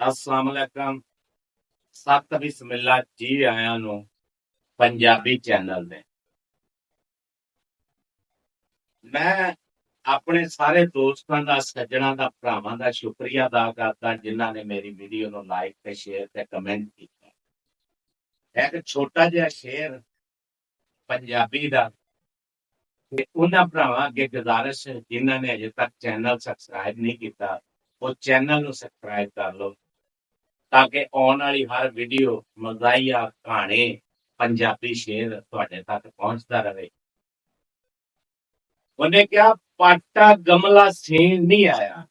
अस्सलाम वालेकुम। सत बिस्मिल्ला जी आया नु पंजाबी चैनल ने। मैं अपने सारे दोस्तों का सज्जनों का भरावां का शुक्रिया अदा करता जिन्होंने मेरी वीडियो को लाइक ते शेयर ते कमेंट किया। एक छोटा जिहा शेर पंजाबी का उन्होंने भरावां अगे गुजारिश जिन्होंने अजे तक चैनल सबसक्राइब नहीं किया वो चैनल को सबसक्राइब कर लो ताकि आने वाली हर वीडियो मज़ाहिया कहानी पंजाबी शेर तुहाडे तक पहुंचता रहे। उन्हें क्या पाटा गमला सीन नहीं आया,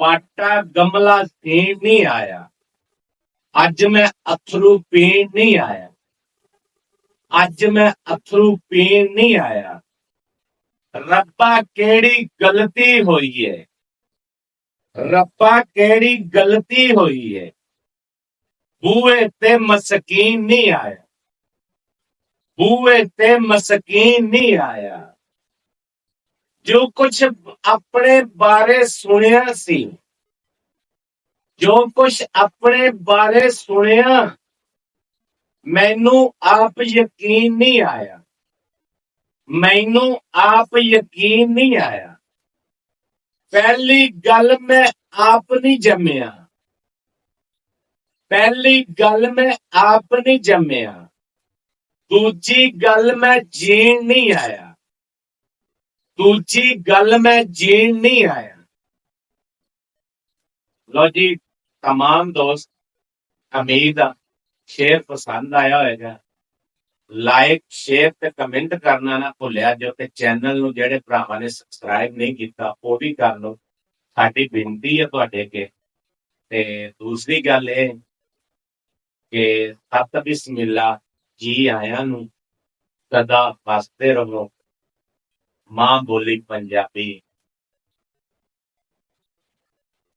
पाटा गमला सीन नहीं आया, अज मैं अथरू पीन नहीं आया, अज मैं अथरू पीन नहीं आया। रब्बा केड़ी गलती हुई है, रब्बा केड़ी गलती हुई है, बूए ते मसकीन नहीं आया, बूए ते मसकीन नहीं आया। जो कुछ अपने बारे सुनिया सी, जो कुछ अपने बारे सुनिया मैनू आप यकीन नहीं आया, मैनू आप यकीन नहीं आया। पहली गल मैं आप नहीं जम्मिया, पहली गल मैं आप नहीं जम्मिया। दूजी गल मैं जीन नहीं आया, दूजी गल मैं जीन नहीं आया। लो जी तमाम दोस्त, उम्मीद आ शेयर पसंद आया होगा। लाइक शेयर ते कमेंट करना ना भुलिया जो ते चैनल नूं जेड़े भरावां ने सबसक्राइब नहीं किया वो भी कर लो। साडी बेनती है तुहाडे अगे। ते दूसरी गल ये कि सत बिस्मिल्ला जी आया नूं, सदा वसदे रहो। मां बोली पंजाबी